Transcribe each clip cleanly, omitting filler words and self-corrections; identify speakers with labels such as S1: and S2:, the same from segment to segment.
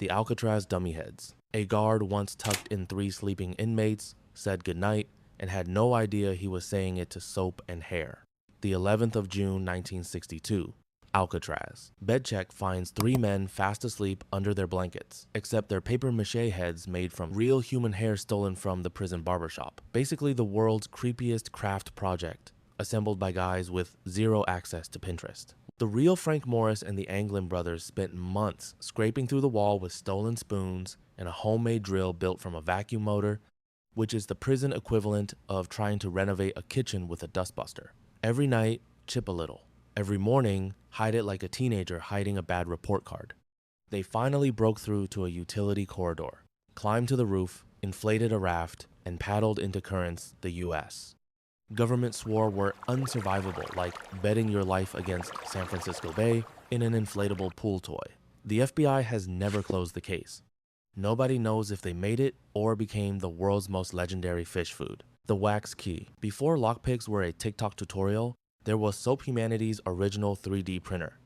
S1: The Alcatraz dummy heads. A guard once tucked in 3 sleeping inmates, said goodnight, and had no idea he was saying it to soap and hair. The 11th of June, 1962. Alcatraz. Bedcheck finds 3 men fast asleep under their blankets, except their papier-mâché heads made from real human hair stolen from the prison barbershop. Basically the world's creepiest craft project, assembled by guys with zero access to Pinterest. The real Frank Morris and the Anglin brothers spent months scraping through the wall with stolen spoons and a homemade drill built from a vacuum motor, which is the prison equivalent of trying to renovate a kitchen with a dustbuster. Every night, chip a little. Every morning, hide it like a teenager hiding a bad report card. They finally broke through to a utility corridor, climbed to the roof, inflated a raft, and paddled into currents the U.S. Government swore were unsurvivable, like betting your life against San Francisco Bay in an inflatable pool toy. The FBI has never closed the case. Nobody knows if they made it or became the world's most legendary fish food. The wax key. Before lockpicks were a TikTok tutorial, there was Soap Humanity's original 3D printer.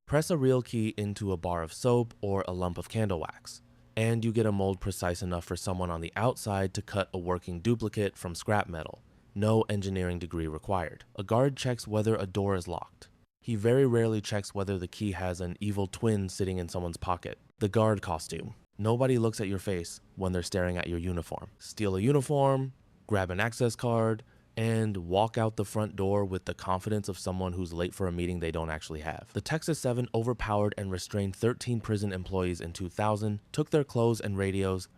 S1: Press a real key into a bar of soap or a lump of candle wax, and you get a mold precise enough for someone on the outside to cut a working duplicate from scrap metal. No engineering degree required. A guard checks whether a door is locked. He very rarely checks whether the key has an evil twin sitting in someone's pocket. The guard costume. Nobody looks at your face when they're staring at your uniform. Steal a uniform, grab an access card, and walk out the front door with the confidence of someone who's late for a meeting they don't actually have. The Texas 7 overpowered and restrained 13 prison employees in 2000, took their clothes and radios,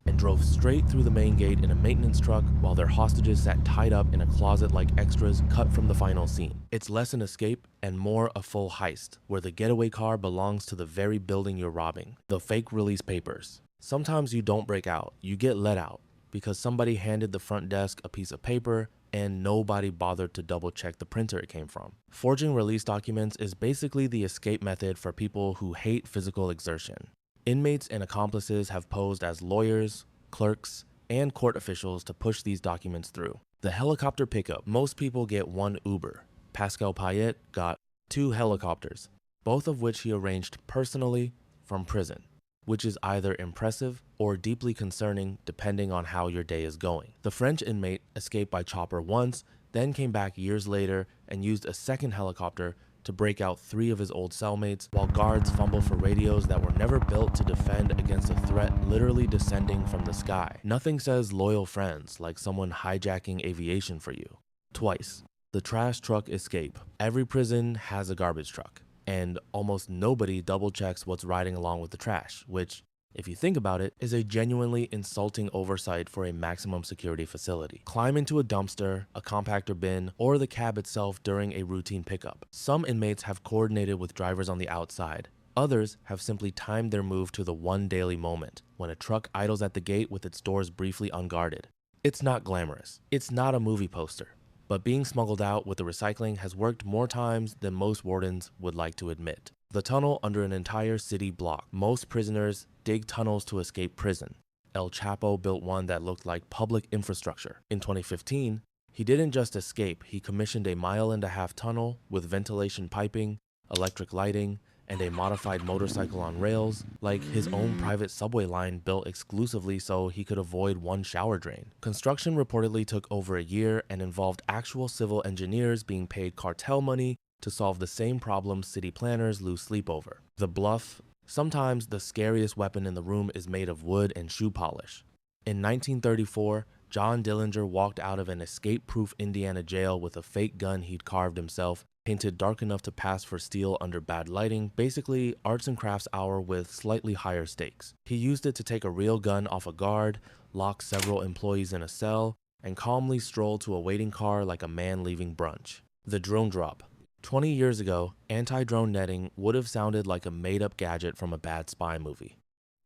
S1: and drove straight through the main gate in a maintenance truck while their hostages sat tied up in a closet like extras cut from the final scene. It's less an escape and more a full heist, where the getaway car belongs to the very building you're robbing. The fake release papers. Sometimes you don't break out, you get let out, because somebody handed the front desk a piece of paper and nobody bothered to double check the printer it came from. Forging release documents is basically the escape method for people who hate physical exertion. Inmates and accomplices have posed as lawyers, clerks, and court officials to push these documents through. The helicopter pickup. Most people get 1 Uber. Pascal Payet got 2 helicopters, both of which he arranged personally from prison, which is either impressive or deeply concerning depending on how your day is going. The French inmate escaped by chopper once, then came back years later and used a second helicopter to break out 3 of his old cellmates, while guards fumble for radios that were never built to defend against a threat literally descending from the sky. Nothing says loyal friends like someone hijacking aviation for you. Twice. The trash truck escape. Every prison has a garbage truck, and almost nobody double checks what's riding along with the trash, which, if you think about it, is a genuinely insulting oversight for a maximum security facility. Climb into a dumpster, a compactor bin, or the cab itself during a routine pickup. Some inmates have coordinated with drivers on the outside. Others have simply timed their move to the one daily moment, when a truck idles at the gate with its doors briefly unguarded. It's not glamorous. It's not a movie poster. But being smuggled out with the recycling has worked more times than most wardens would like to admit. The tunnel under an entire city block. Most prisoners dig tunnels to escape prison. El Chapo built one that looked like public infrastructure. In 2015, he didn't just escape, he commissioned a 1.5-mile tunnel with ventilation piping, electric lighting, and a modified motorcycle on rails, like his own private subway line built exclusively so he could avoid 1 shower drain. Construction reportedly took over a year and involved actual civil engineers being paid cartel money to solve the same problems city planners lose sleep over. The bluff. Sometimes the scariest weapon in the room is made of wood and shoe polish. In 1934, John Dillinger walked out of an escape-proof Indiana jail with a fake gun he'd carved himself, painted dark enough to pass for steel under bad lighting, basically arts and crafts hour with slightly higher stakes. He used it to take a real gun off a guard, lock several employees in a cell, and calmly stroll to a waiting car like a man leaving brunch. The drone drop. 20 years ago, anti-drone netting would have sounded like a made-up gadget from a bad spy movie.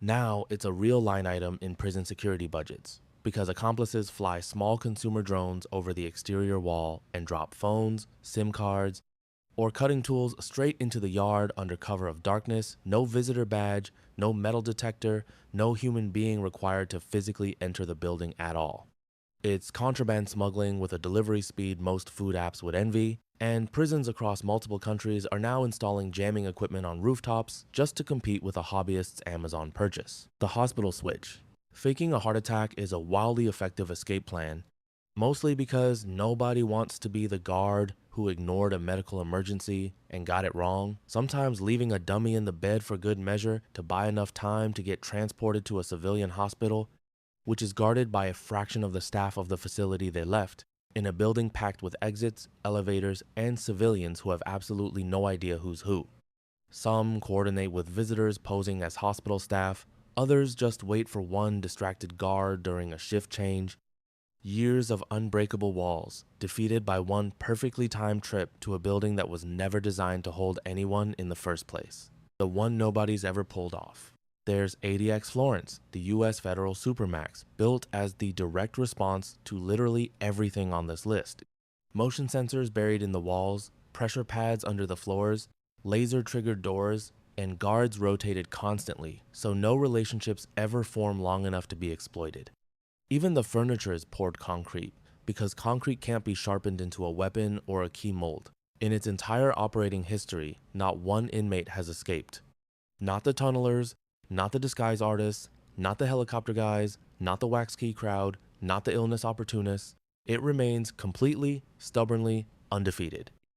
S1: Now, it's a real line item in prison security budgets, because accomplices fly small consumer drones over the exterior wall and drop phones, SIM cards, or cutting tools straight into the yard under cover of darkness, no visitor badge, no metal detector, no human being required to physically enter the building at all. It's contraband smuggling with a delivery speed most food apps would envy, And prisons across multiple countries are now installing jamming equipment on rooftops just to compete with a hobbyist's Amazon purchase. The hospital switch. Faking a heart attack is a wildly effective escape plan, mostly because nobody wants to be the guard who ignored a medical emergency and got it wrong, sometimes leaving a dummy in the bed for good measure to buy enough time to get transported to a civilian hospital, which is guarded by a fraction of the staff of the facility they left, in a building packed with exits, elevators, and civilians who have absolutely no idea who's who. Some coordinate with visitors posing as hospital staff, others just wait for one distracted guard during a shift change. Years of unbreakable walls, defeated by one perfectly timed trip to a building that was never designed to hold anyone in the first place. The one nobody's ever pulled off. There's ADX Florence, the US federal supermax, built as the direct response to literally everything on this list. Motion sensors buried in the walls, pressure pads under the floors, laser-triggered doors, and guards rotated constantly, so no relationships ever form long enough to be exploited. Even the furniture is poured concrete, because concrete can't be sharpened into a weapon or a key mold. In its entire operating history, not one inmate has escaped. Not the tunnelers, not the disguise artists, not the helicopter guys, not the wax key crowd, not the illness opportunists. It remains completely, stubbornly undefeated.